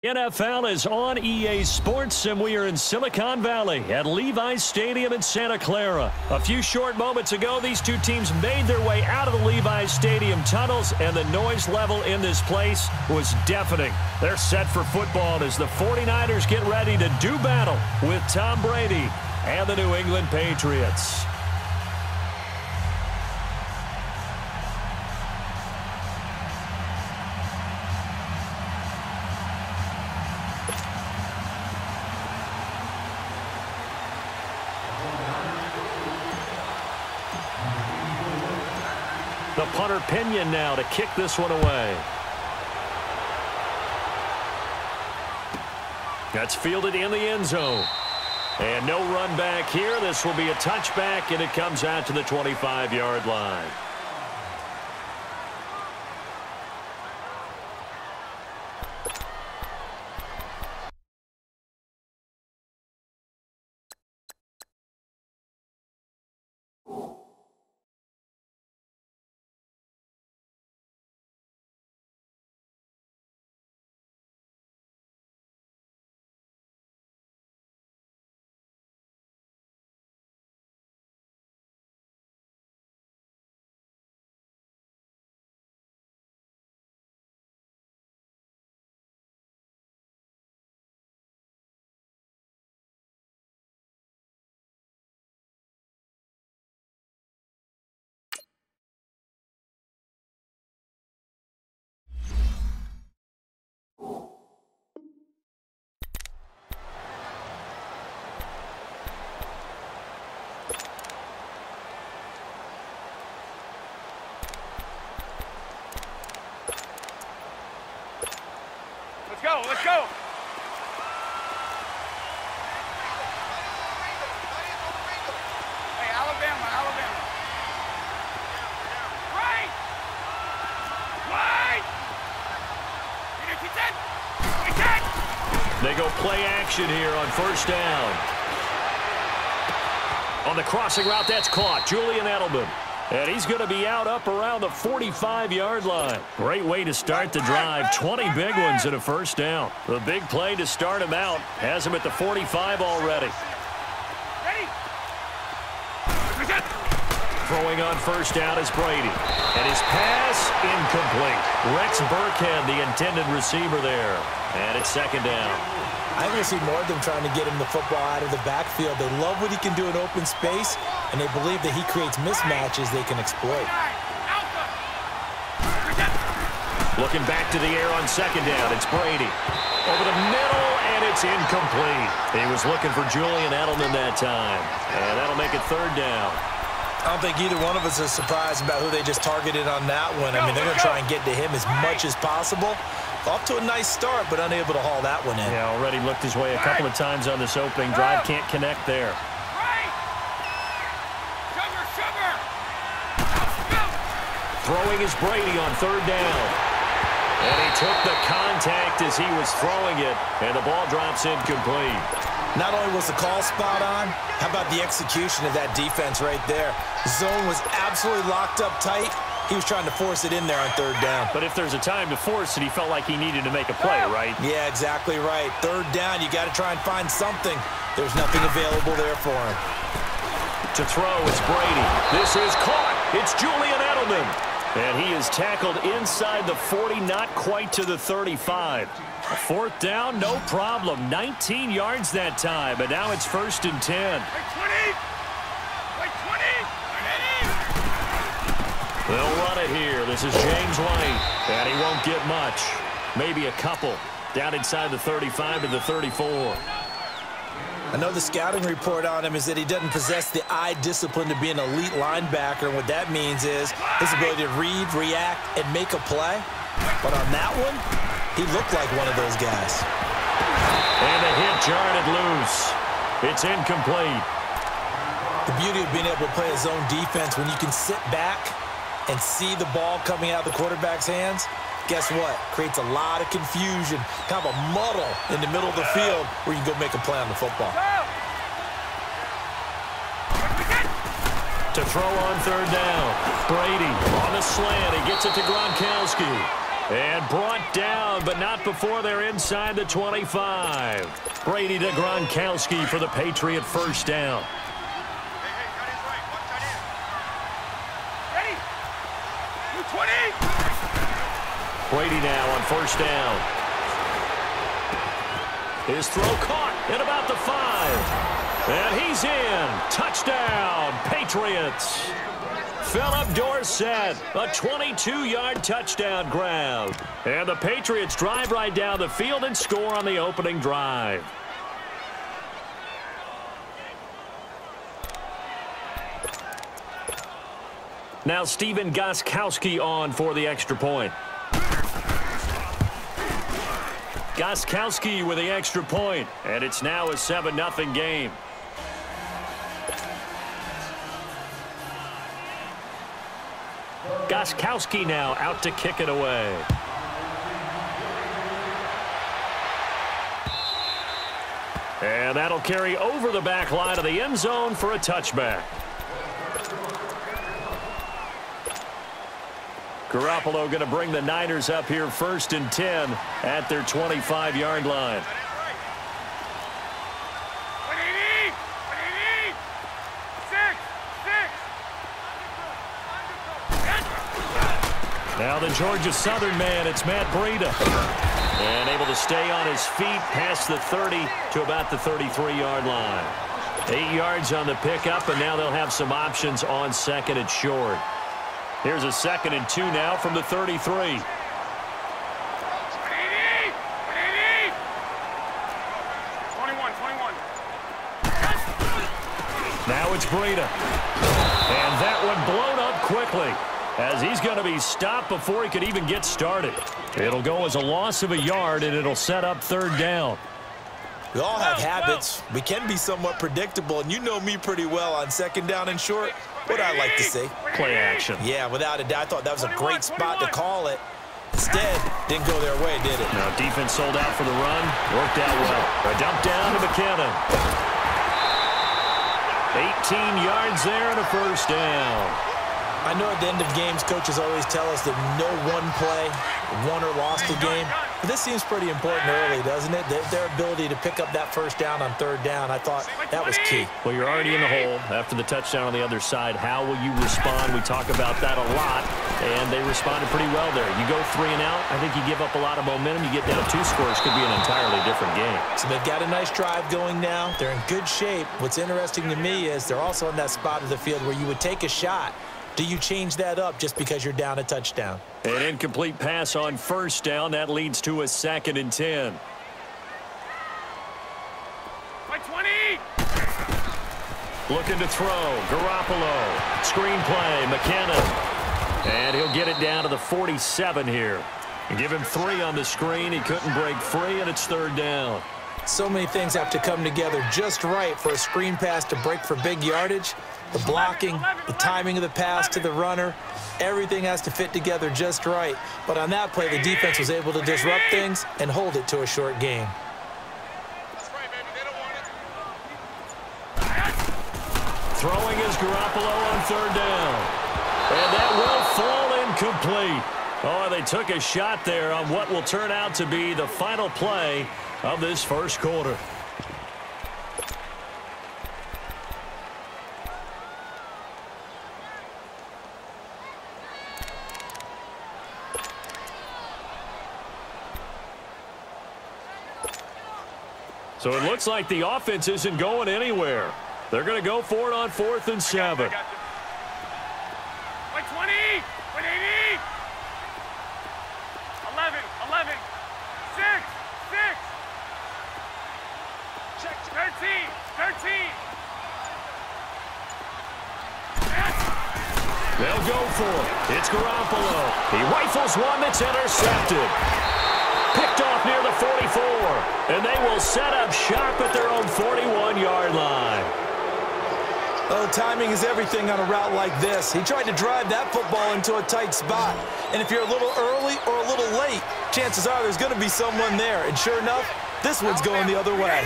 NFL is on EA Sports, and we are in Silicon Valley at Levi's Stadium in Santa Clara. A few short moments ago, these two teams made their way out of the Levi's Stadium tunnels, and the noise level in this place was deafening. They're set for football as the 49ers get ready to do battle with Tom Brady and the New England Patriots. The punter Pinion now to kick this one away. That's fielded in the end zone. And no run back here. This will be a touchback, and it comes out to the 25-yard line. Let's go. Hey, Alabama. Right. They go play action here on first down. On the crossing route, that's caught. Julian Edelman. And he's going to be out up around the 45-yard line. Great way to start the drive. 20 big ones and a first down. The big play to start him out has him at the 45 already. Throwing on first down is Brady. And his pass incomplete. Rex Burkhead, the intended receiver there. And it's second down. I think I see more of them trying to get him the football out of the backfield. They love what he can do in open space, and they believe that he creates mismatches they can exploit. Looking back to the air on second down, it's Brady. Over the middle, and it's incomplete. He was looking for Julian Edelman that time, and that'll make it third down. I don't think either one of us is surprised about who they just targeted on that one. I mean, they're going to try and get to him as much as possible. Off to a nice start, but unable to haul that one in. Yeah, already looked his way a couple of times on this opening drive. Can't connect there. Throwing is Brady on third down. And he took the contact as he was throwing it, and the ball drops incomplete. Not only was the call spot on, how about the execution of that defense right there? Zone was absolutely locked up tight. He was trying to force it in there on third down. But if there's a time to force it, he felt like he needed to make a play, right? Yeah, exactly right. Third down, you got to try and find something. There's nothing available there for him. To throw, it's Brady. This is caught. It's Julian Edelman. And he is tackled inside the 40, not quite to the 35. A fourth down, no problem. 19 yards that time, and now it's first and 10. They'll run it here. This is James White, and he won't get much. Maybe a couple. Down inside the 35 to the 34. I know the scouting report on him is that he doesn't possess the eye discipline to be an elite linebacker. And what that means is his ability to read, react, and make a play. But on that one, he looked like one of those guys. And the hit jarred it loose. It's incomplete. The beauty of being able to play a zone defense when you can sit back and see the ball coming out of the quarterback's hands, guess what? Creates a lot of confusion, kind of a muddle in the middle of the field where you can go make a play on the football. To throw on third down. Brady on the slant. He gets it to Gronkowski. And brought down, but not before they're inside the 25. Brady to Gronkowski for the Patriot first down. Ready? 20. Brady now on first down. His throw caught at about the 5. And he's in. Touchdown, Patriots. Philip Dorsett, a 22-yard touchdown grab. And the Patriots drive right down the field and score on the opening drive. Now Stephen Gostkowski on for the extra point. Gostkowski with the extra point, and it's now a 7-0 game. Gostkowski now out to kick it away. And that'll carry over the back line of the end zone for a touchback. Garoppolo going to bring the Niners up here 1st and 10 at their 25-yard line. Now the Georgia Southern man, it's Matt Breida. And able to stay on his feet past the 30 to about the 33-yard line. 8 yards on the pickup, and now they'll have some options on 2nd and short. Here's a 2nd and 2 now from the 33. Now it's Breida. And that one blown up quickly, as he's going to be stopped before he could even get started. It'll go as a loss of a yard, and it'll set up 3rd down. We all have habits. We can be somewhat predictable, and you know me pretty well on 2nd down and short. What I like to say. Play action. Yeah, without a doubt. I thought that was a great spot to call it. Instead, didn't go their way, did it? Now defense sold out for the run. Worked out well. A dump down to McKinnon. 18 yards there and a first down. I know at the end of games, coaches always tell us that no one play won or lost a game. But this seems pretty important early, doesn't it? Their ability to pick up that first down on 3rd down, I thought that was key. Well, you're already in the hole after the touchdown on the other side. How will you respond? We talk about that a lot, and they responded pretty well there. You go 3 and out, I think you give up a lot of momentum. You get down 2 scores, could be an entirely different game. So they've got a nice drive going now. They're in good shape. What's interesting to me is they're also in that spot of the field where you would take a shot. Do you change that up just because you're down a touchdown? An incomplete pass on first down. That leads to a 2nd and 10. By 20. Looking to throw. Garoppolo. Screen play. McKinnon. And he'll get it down to the 47 here. And give him 3 on the screen. He couldn't break free, and it's 3rd down. So many things have to come together just right for a screen pass to break for big yardage. The blocking, the timing of the pass to the runner, everything has to fit together just right. But on that play, the defense was able to disrupt things and hold it to a short game. Throwing is Garoppolo on 3rd down. And that will fall incomplete. Oh, they took a shot there on what will turn out to be the final play of this first quarter. So it looks like the offense isn't going anywhere. They're going to go for it on 4th and 7. By 20. By 80. 11. 11. 6. 6. 13. 13. They'll go for it. It's Garoppolo. He rifles one that's intercepted. Picked off near the 44. And they will set up shop at their own 41-yard line. Oh, timing is everything on a route like this. He tried to drive that football into a tight spot. And if you're a little early or a little late, chances are there's going to be someone there. And sure enough, this one's going the other way.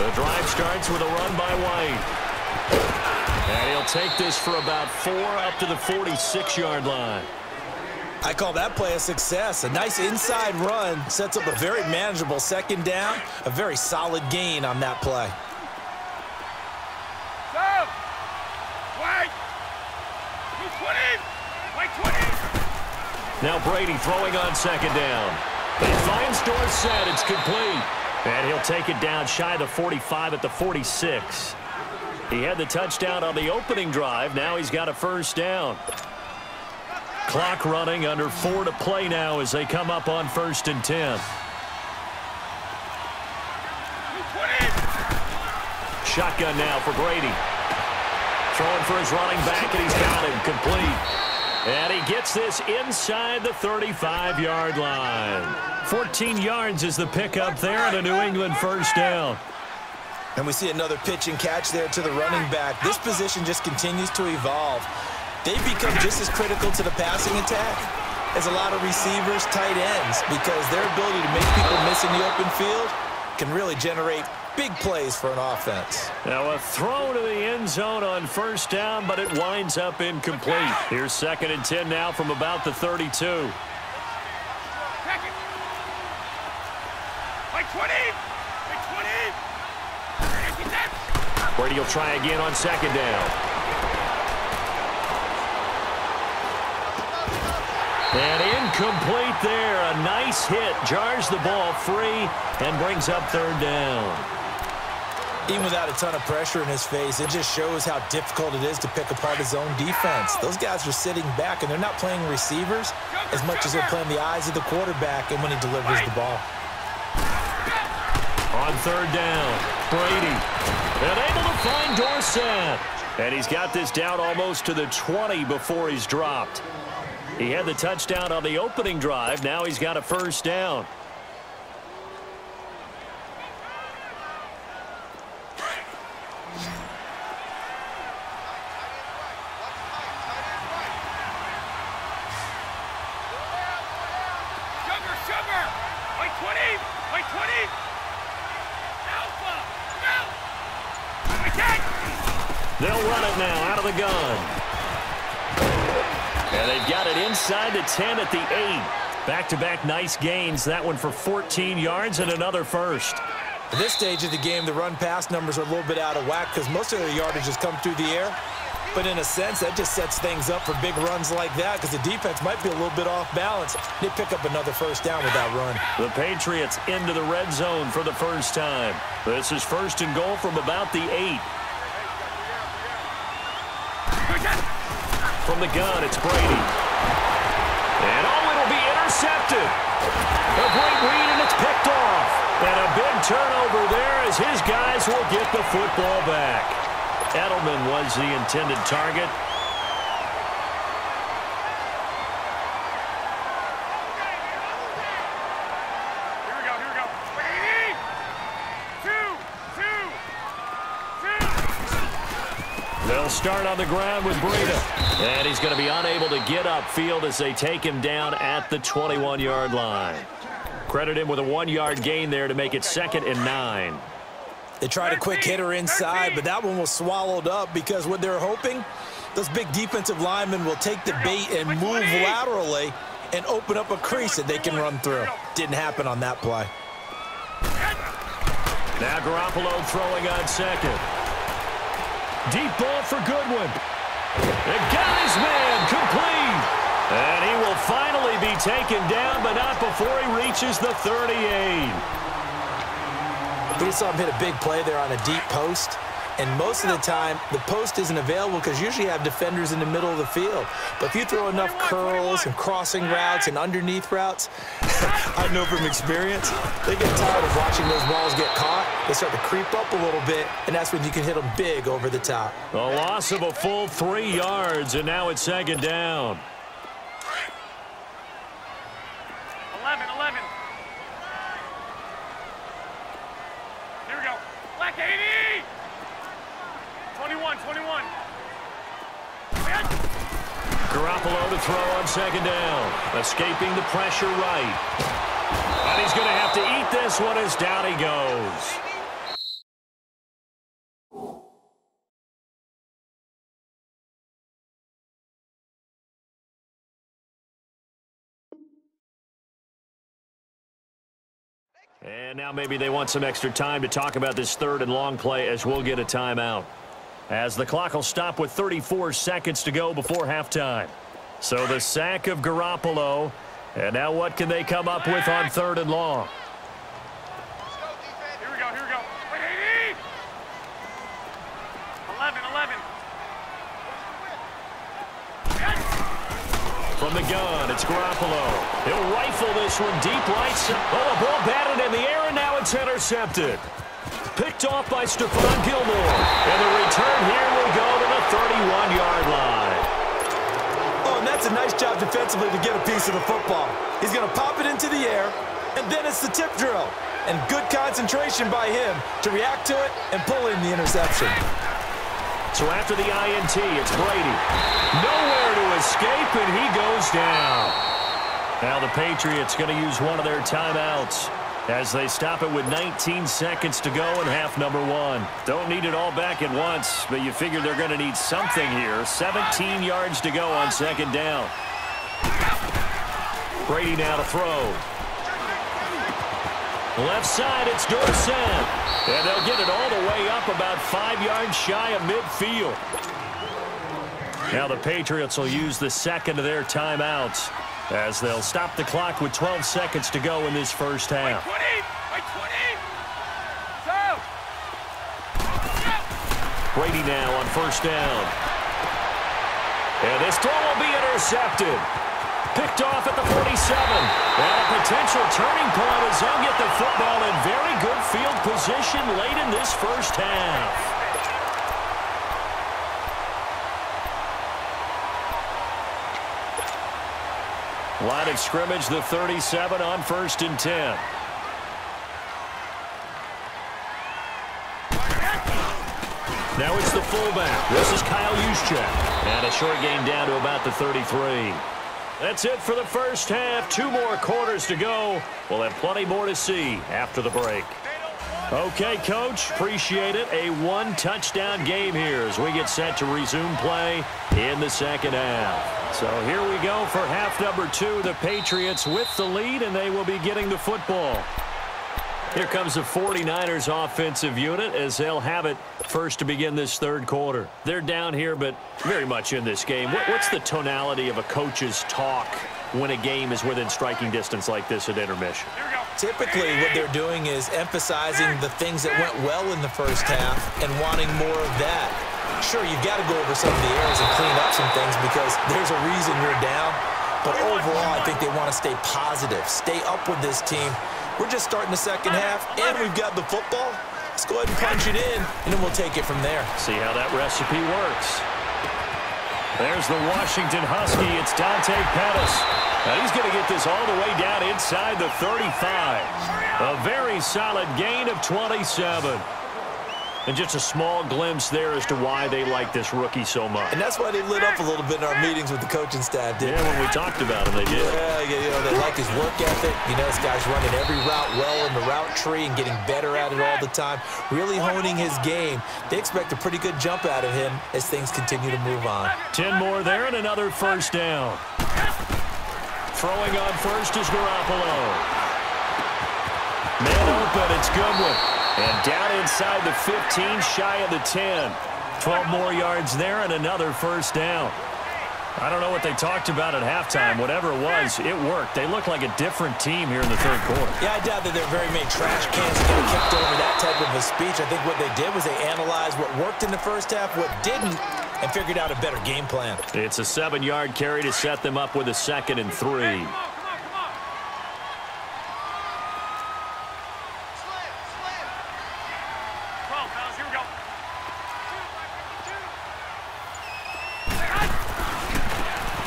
The drive starts with a run by White. And he'll take this for about 4 up to the 46-yard line. I call that play a success. A nice inside run sets up a very manageable second down, a very solid gain on that play. Go! Wait! You 20! Wait, 20! Now Brady throwing on second down. He finds Dorsett. It's complete. And he'll take it down shy of the 45 at the 46. He had the touchdown on the opening drive. Now he's got a first down. Clock running, under 4 to play now as they come up on 1st and 10. Shotgun now for Brady. Throwing for his running back, and he's got him complete. And he gets this inside the 35-yard line. 14 yards is the pickup there, and a New England first down. And we see another pitch and catch there to the running back. This position just continues to evolve. They've become just as critical to the passing attack as a lot of receivers, tight ends, because their ability to make people miss in the open field can really generate big plays for an offense. Now a throw to the end zone on first down, but it winds up incomplete. Here's 2nd and 10 now from about the 32. Like 20! Like 20! Brady will try again on second down. And incomplete there. A nice hit. Jars the ball free and brings up 3rd down. Even without a ton of pressure in his face, it just shows how difficult it is to pick apart his own defense. Those guys are sitting back, and they're not playing receivers as much as they're playing the eyes of the quarterback and when he delivers the ball. On 3rd down, Brady. And able to find Dorsett. And he's got this down almost to the 20 before he's dropped. He had the touchdown on the opening drive. Now he's got a first down. Sugar! Like 20! Like 20! Alpha! No! Attack! They'll run it now out of the gun. And they've got it inside the 10 at the 8. Back-to-back nice gains. That one for 14 yards and another first. At this stage of the game, the run-pass numbers are a little bit out of whack because most of their yardage has come through the air. But in a sense, that just sets things up for big runs like that because the defense might be a little bit off balance. They pick up another first down with that run. The Patriots into the red zone for the first time. This is 1st and goal from about the 8. From the gun, it's Brady. And it'll be intercepted. A great read, and it's picked off. And a big turnover there as his guys will get the football back. Edelman was the intended target. Here we go. Brady! 2! They'll start on the ground with Breida. And he's going to be unable to get upfield as they take him down at the 21-yard line. Credit him with a 1-yard gain there to make it 2nd and 9. They tried a quick hitter inside, but that one was swallowed up because what they're hoping, those big defensive linemen will take the bait and move laterally and open up a crease that they can run through. Didn't happen on that play. Now Garoppolo throwing on second. Deep ball for Goodwin. And got his man complete. And he will finally be taken down, but not before he reaches the 38. We saw him hit a big play there on a deep post. And most of the time, the post isn't available because usually you have defenders in the middle of the field. But if you throw enough curls and crossing routes and underneath routes, I know from experience, they get tired of watching those balls get caught. They start to creep up a little bit, and that's when you can hit them big over the top. A loss of a full 3 yards, and now it's 2nd down. 11. Here we go. Black 80! 21. Garoppolo to throw on 2nd down. Escaping the pressure right. And he's going to have to eat this one as down he goes. And now maybe they want some extra time to talk about this third and long play as we'll get a timeout. As the clock will stop with 34 seconds to go before halftime. So the sack of Garoppolo. And now what can they come up with on third and long? Here we go, here we go. Wait, 80! 11. From the gun, it's Garoppolo. He'll rifle this one deep right side. Oh, the ball batted in the air, and now it's intercepted. Picked off by Stephon Gilmore. And the return here will go to the 31-yard line. Oh, and that's a nice job defensively to get a piece of the football. He's going to pop it into the air, and then it's the tip drill. And good concentration by him to react to it and pull in the interception. So after the INT, it's Brady. Nowhere to escape, and he goes down. Now the Patriots going to use one of their timeouts as they stop it with 19 seconds to go in half number one. Don't need it all back at once, but you figure they're going to need something here. 17 yards to go on second down. Brady now to throw. Left side, it's Dorsett. And they'll get it all the way up about 5 yards shy of midfield. Now the Patriots will use the second of their timeouts as they'll stop the clock with 12 seconds to go in this first half. Wait 20! Brady now on first down. And this throw will be intercepted. Picked off at the 47. And a potential turning point as they'll get the football in very good field position late in this first half. Line of scrimmage, the 37 on 1st and 10. Now it's the fullback. This is Kyle Juszczyk. And a short gain down to about the 33. That's it for the first half. 2 more quarters to go. We'll have plenty more to see after the break. Okay, Coach, appreciate it. A 1-touchdown game here as we get set to resume play in the second half. So here we go for half number 2. The Patriots with the lead, and they will be getting the football. Here comes the 49ers offensive unit as they'll have it first to begin this third quarter. They're down here, but very much in this game. What's the tonality of a coach's talk when a game is within striking distance like this at intermission? Typically, what they're doing is emphasizing the things that went well in the first half and wanting more of that. Sure, you've got to go over some of the errors and clean up some things because there's a reason you're down. But overall, I think they want to stay positive, stay up with this team. We're just starting the second half, and we've got the football. Let's go ahead and punch it in, and then we'll take it from there. See how that recipe works. There's the Washington Husky. It's Dante Pettis. Now he's going to get this all the way down inside the 35. A very solid gain of 27. And just a small glimpse there as to why they like this rookie so much. And that's why they lit up a little bit in our meetings with the coaching staff, didn't they? Yeah, when we talked about him, they did. Yeah, you know, they like his work ethic. You know, this guy's running every route well in the route tree and getting better at it all the time, really honing his game. They expect a pretty good jump out of him as things continue to move on. 10 more there and another first down. Throwing on first is Garoppolo. Man open, it's Goodwin. And down inside the 15, shy of the 10. 12 more yards there and another first down. I don't know what they talked about at halftime. Whatever it was, it worked. They look like a different team here in the third quarter. Yeah, I doubt that there are very many trash cans that get kicked over that type of a speech. I think what they did was they analyzed what worked in the first half, what didn't, and figured out a better game plan. It's a 7-yard carry to set them up with a 2nd and 3.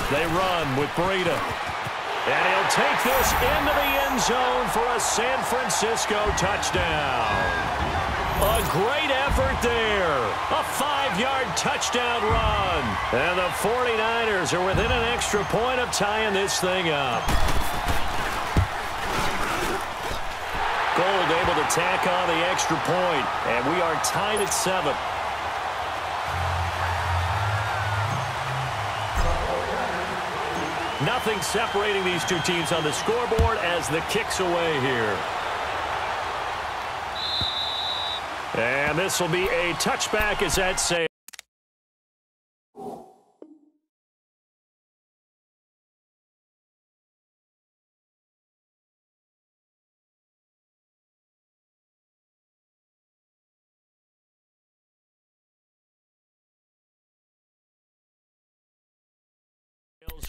They run with Breida. And he'll take this into the end zone for a San Francisco touchdown. A great effort there. A 5-yard touchdown run. And the 49ers are within an extra point of tying this thing up. Gold able to tack on the extra point. And we are tied at 7. Nothing separating these two teams on the scoreboard as the kick's away here. And this will be a touchback as that saves.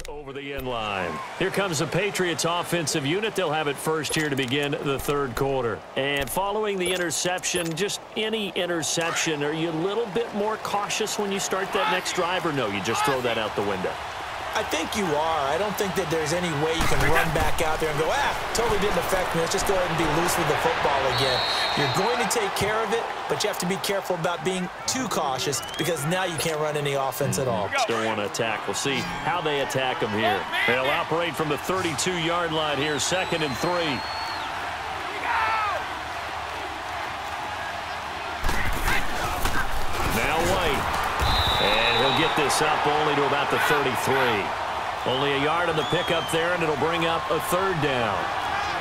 Over the end line. Here comes the Patriots offensive unit. They'll have it first here to begin the third quarter. And following the interception, just any interception, are you a little bit more cautious when you start that next drive, or no, you just throw that out the window? I think you are. I don't think that there's any way you can run back out there and go, totally didn't affect me. Let's just go ahead and be loose with the football again. You're going to take care of it, but you have to be careful about being too cautious because now you can't run any offense at all. Still want to attack. We'll see how they attack them here. They'll operate from the 32-yard line here, 2nd and 3. Now White. And he'll get this up only to about the 33. Only a yard on the pickup there, and it'll bring up a 3rd down.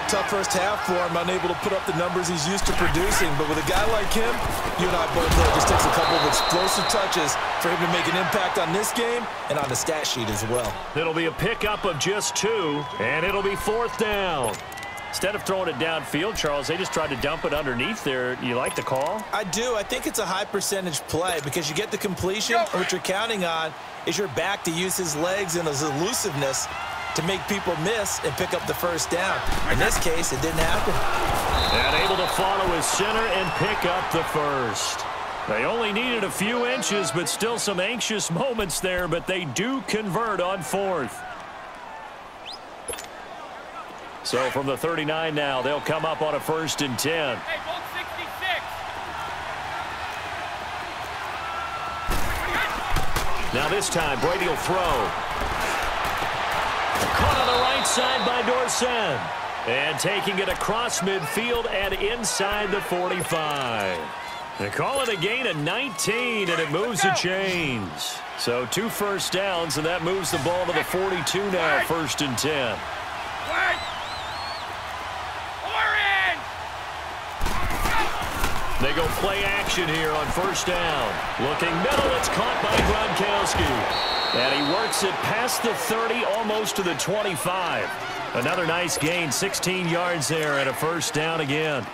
Tough first half for him, unable to put up the numbers he's used to producing. But with a guy like him, you and I both know it just takes a couple of explosive touches for him to make an impact on this game and on the stat sheet as well. It'll be a pickup of just 2, and it'll be 4th down. Instead of throwing it downfield, Charles, they just tried to dump it underneath there. You like the call? I do. I think it's a high-percentage play because you get the completion, and what you're counting on is your back to use his legs and his elusiveness to make people miss and pick up the 1st down. In this case, it didn't happen. And able to follow his center and pick up the 1st. They only needed a few inches, but still some anxious moments there, but they do convert on 4th. So from the 39 now, they'll come up on a 1st and 10. Hey, ball 66. Now this time, Brady will throw. Caught on the right side by Dorsen. And taking it across midfield and inside the 45. They call it a gain of 19, and it moves the chains. So 2 first downs, and that moves the ball to the 42 now, 1st and 10. They go play action here on 1st down. Looking middle, it's caught by Gronkowski. And he works it past the 30, almost to the 25. Another nice gain, 16 yards there and a 1st down again.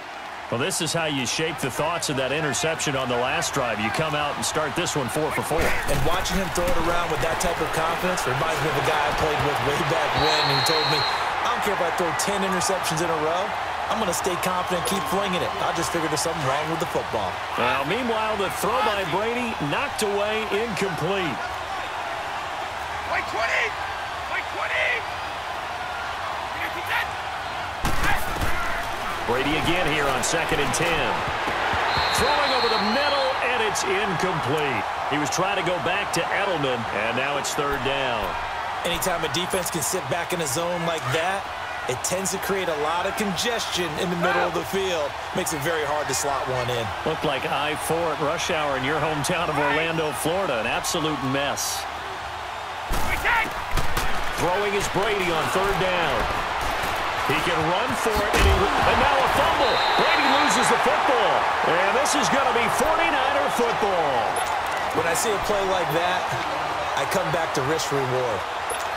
Well, this is how you shape the thoughts of that interception on the last drive. You come out and start this one 4 for 4. And watching him throw it around with that type of confidence reminds me of a guy I played with way back when. He told me, I don't care if I throw 10 interceptions in a row. I'm going to stay confident, keep flinging it. I just figured there's something wrong with the football. Well, meanwhile, the throw by Brady knocked away, incomplete. White 20! White 20! Brady again here on 2nd and 10. Throwing over the middle, and it's incomplete. He was trying to go back to Edelman, and now it's 3rd down. Anytime a defense can sit back in a zone like that, it tends to create a lot of congestion in the middle of the field. Makes it very hard to slot one in. Looked like I-4 at rush hour in your hometown of Orlando, Florida. An absolute mess. Throwing is Brady on 3rd down. He can run for it, and now a fumble. Brady loses the football. And this is going to be 49er football. When I see a play like that, I come back to risk reward.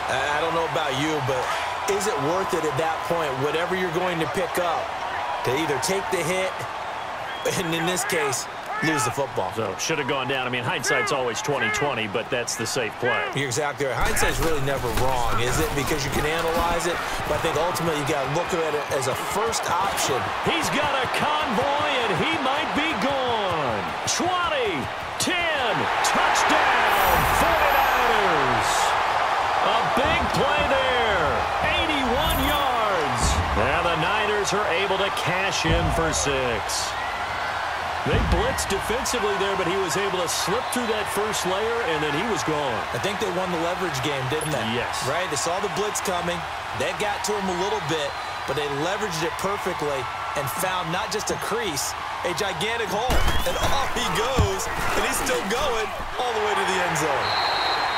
I don't know about you, but is it worth it at that point, whatever you're going to pick up, to either take the hit, and in this case, lose the football? So should have gone down. I mean, hindsight's always 20/20, but that's the safe play. You're exactly right. Hindsight's really never wrong, is it? Because you can analyze it, but I think ultimately you got to look at it as a first option. He's got a convoy, and he might be gone. 20, 10, touchdown, 49ers. A big play there, 81 yards. And the Niners are able to cash in for 6. They blitzed defensively there, but he was able to slip through that first layer, and then he was gone. I think they won the leverage game, didn't they? Yes. Right? They saw the blitz coming. That got to him a little bit, but they leveraged it perfectly and found not just a crease, a gigantic hole. And off he goes, and he's still going all the way to the end zone.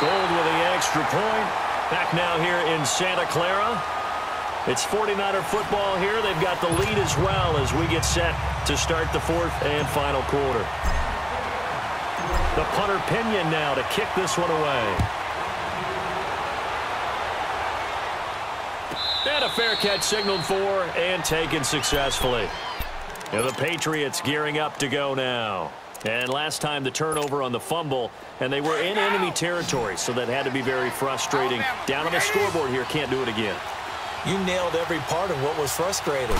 Gold with the extra point. Back now here in Santa Clara. It's 49er football here. They've got the lead as well as we get set to start the fourth and final quarter. The punter Pinion now to kick this one away. And a fair catch signaled for and taken successfully. Now the Patriots gearing up to go now. And last time the turnover on the fumble, and they were in enemy territory, so that had to be very frustrating. Down on the scoreboard here, can't do it again. You nailed every part of what was frustrating.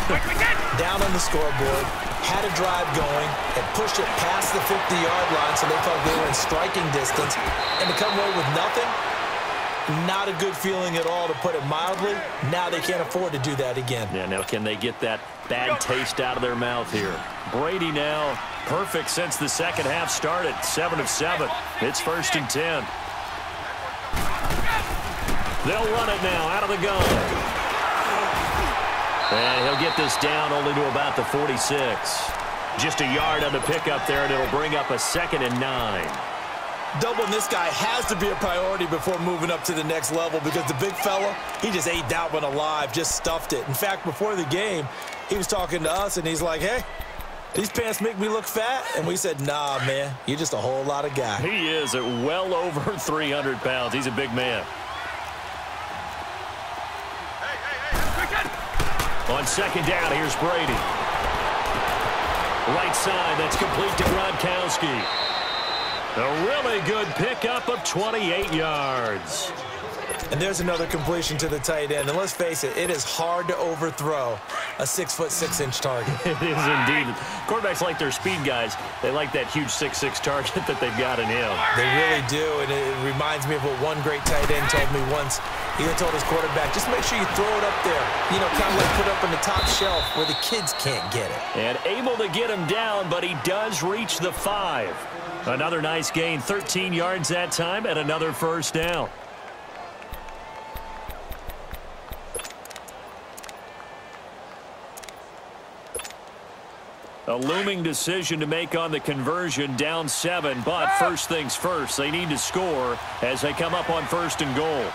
Down on the scoreboard, had a drive going, and pushed it past the 50-yard line so they felt they were in striking distance, and to come away with nothing, not a good feeling at all, to put it mildly. Now they can't afford to do that again. Yeah, now can they get that bad taste out of their mouth here? Brady now perfect since the second half started. 7 of 7. It's 1st and 10. They'll run it now out of the gun. And he'll get this down only to about the 46. Just a yard on the pickup there, and it'll bring up a 2nd and 9. Doubling this guy has to be a priority before moving up to the next level, because the big fella, he just ate that one alive, just stuffed it. In fact, before the game, he was talking to us, and he's like, hey, these pants make me look fat? And we said, nah, man, you're just a whole lot of guy. He is at well over 300 pounds. He's a big man. On 2nd down, here's Brady. Right side, that's complete to Gronkowski. A really good pickup of 28 yards. And there's another completion to the tight end. And let's face it, it is hard to overthrow a 6'6" target. It is indeed. Quarterbacks like their speed guys. They like that huge 6'6" target that they've got in him. They really do, and it reminds me of what one great tight end told me once. He told his quarterback, just make sure you throw it up there. You know, kind of like put up on the top shelf where the kids can't get it. And able to get him down, but he does reach the 5. Another nice gain, 13 yards that time, and another 1st down. A looming decision to make on the conversion, down 7, but first things first, they need to score as they come up on 1st and goal.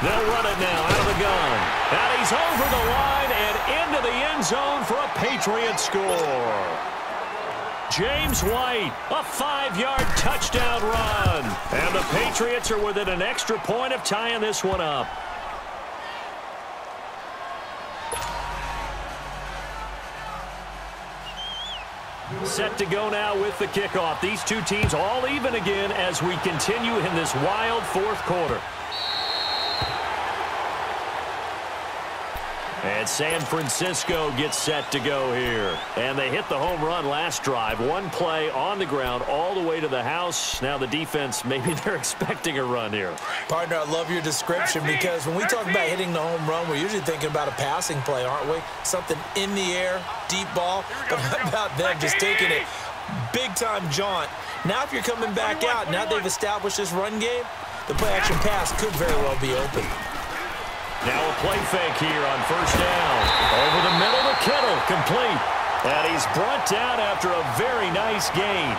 They'll run it now out of the gun. And he's over the line and into the end zone for a Patriots score. James White, a 5-yard touchdown run. And the Patriots are within an extra point of tying this one up. Set to go now with the kickoff. These two teams all even again as we continue in this wild 4th quarter. And San Francisco gets set to go here. And they hit the home run last drive. One play on the ground all the way to the house. Now the defense, maybe they're expecting a run here. Partner, I love your description, because when we talk about hitting the home run, we're usually thinking about a passing play, aren't we? Something in the air, deep ball. But how about them just taking it big-time jaunt? Now if you're coming back out, now they've established this run game, the play-action pass could very well be open. Now a play fake here on 1st down. Over the middle to Kittle, complete. And he's brought down after a very nice gain.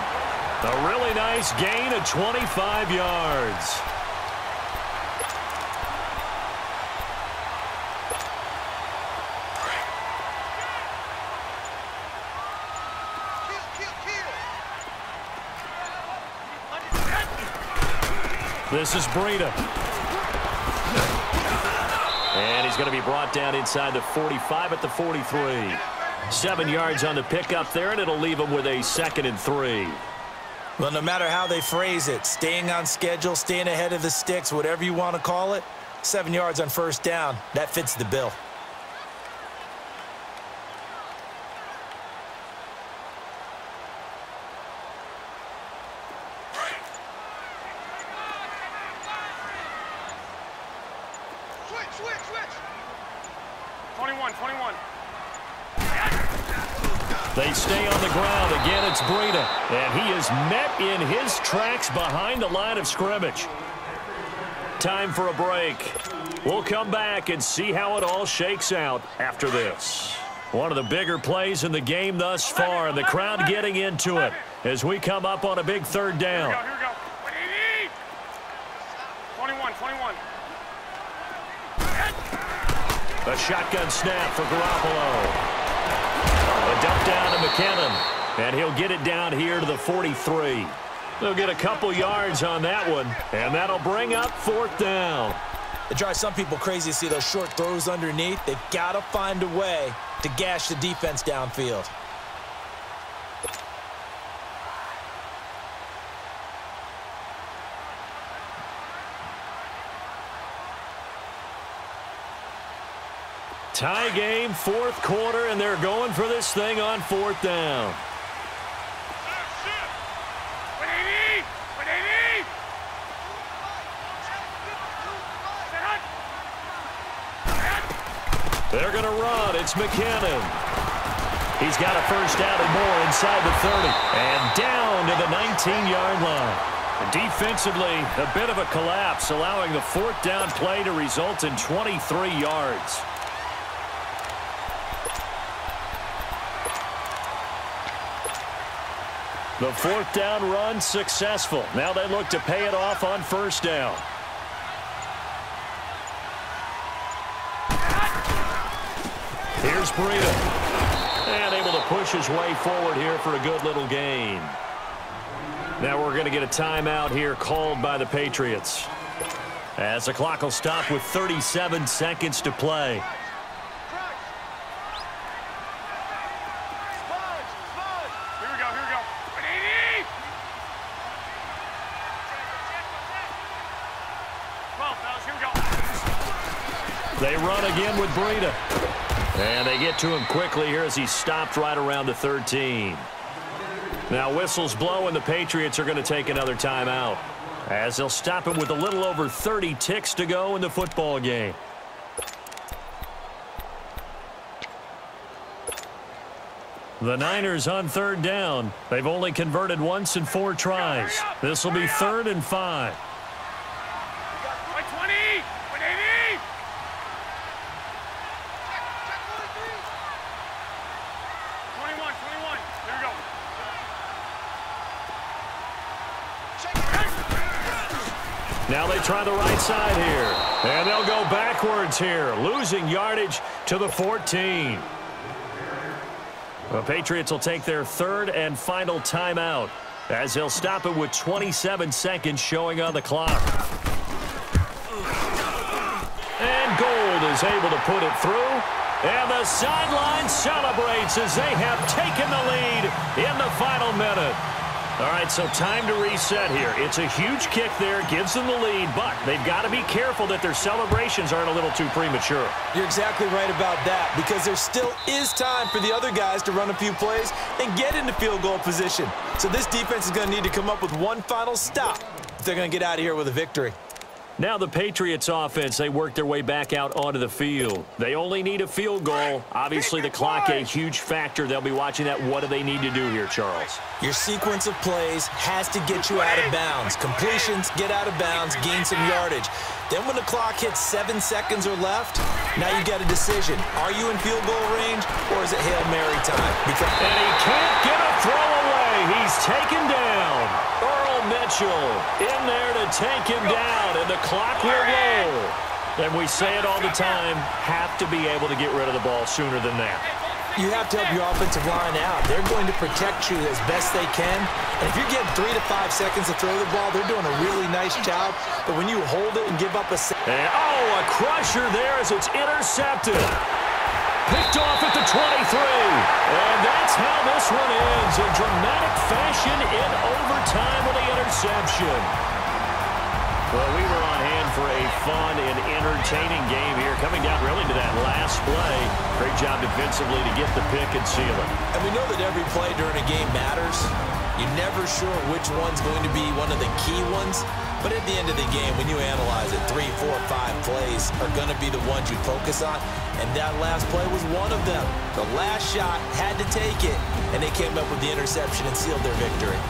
A really nice gain of 25 yards. This is Breida. And he's going to be brought down inside the 45 at the 43. 7 yards on the pickup there, and it'll leave him with a 2nd and 3. Well, no matter how they phrase it, staying on schedule, staying ahead of the sticks, whatever you want to call it, 7 yards on 1st down, that fits the bill. Switch. 21. They stay on the ground. Again, it's Breida. And he is met in his tracks behind the line of scrimmage. Time for a break. We'll come back and see how it all shakes out after this. One of the bigger plays in the game thus far, and the crowd getting into it as we come up on a big 3rd down. Here we go. A shotgun snap for Garoppolo. A dump down to McKinnon, and he'll get it down here to the 43. They'll get a couple yards on that one, and that'll bring up 4th down. It drives some people crazy to see those short throws underneath. They've got to find a way to gash the defense downfield. Tie game, 4th quarter, and they're going for this thing on 4th down. They're going to run. It's McKinnon. He's got a first down and more inside the 30. And down to the 19-yard line. Defensively, a bit of a collapse, allowing the 4th down play to result in 23 yards. The 4th down run successful. Now they look to pay it off on 1st down. Here's Breida. And able to push his way forward here for a good little gain. Now we're going to get a timeout here called by the Patriots, as the clock will stop with 37 seconds to play. They run again with Breida. And they get to him quickly here as he stopped right around the 13. Now whistles blow and the Patriots are going to take another timeout, as they'll stop him with a little over 30 ticks to go in the football game. The Niners on 3rd down. They've only converted once in 4 tries. This will be 3rd and 5. Now they try the right side here. And they'll go backwards here, losing yardage to the 14. The Patriots will take their 3rd and final timeout, as they'll stop it with 27 seconds showing on the clock. And Gold is able to put it through. And the sideline celebrates as they have taken the lead in the final minute. All right, so time to reset here. It's a huge kick there, gives them the lead, but they've got to be careful that their celebrations aren't a little too premature. You're exactly right about that, because there still is time for the other guys to run a few plays and get into field goal position. So this defense is going to need to come up with one final stop if they're going to get out of here with a victory. Now the Patriots offense, they work their way back out onto the field. They only need a field goal. Obviously the clock a huge factor. They'll be watching that. What do they need to do here, Charles? Your sequence of plays has to get you out of bounds. Completions, get out of bounds, gain some yardage. Then when the clock hits 7 seconds or left, now you got a decision. Are you in field goal range, or is it Hail Mary time? And he can't get a throw away. He's taken down. Mitchell in there to take him down, and the clock will roll. And we say it all the time, have to be able to get rid of the ball sooner than that. You have to help your offensive line out. They're going to protect you as best they can. And if you're getting 3 to 5 seconds to throw the ball, they're doing a really nice job. But when you hold it and give up a and, a crusher there as it's intercepted. Picked off at the 23. And that's how this one ends. In dramatic fashion in overtime with the interception. Well, we were on hand for a fun and entertaining game here, coming down really to that last play. Great job defensively to get the pick and seal it. And we know that every play during a game matters. You're never sure which one's going to be one of the key ones. But at the end of the game, when you analyze it, 3, 4, 5 plays are going to be the ones you focus on. And that last play was one of them. The last shot had to take it, and they came up with the interception and sealed their victory.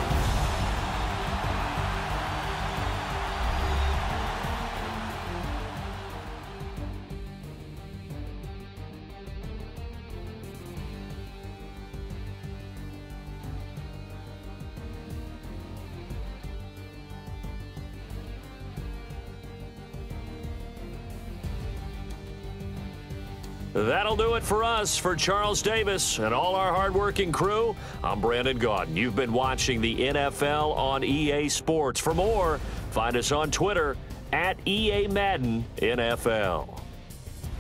That'll do it for us. For Charles Davis and all our hardworking crew, I'm Brandon Gaudin. You've been watching the NFL on EA Sports. For more, find us on Twitter at EA Madden NFL.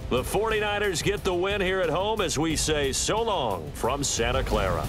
The 49ers get the win here at home as we say so long from Santa Clara.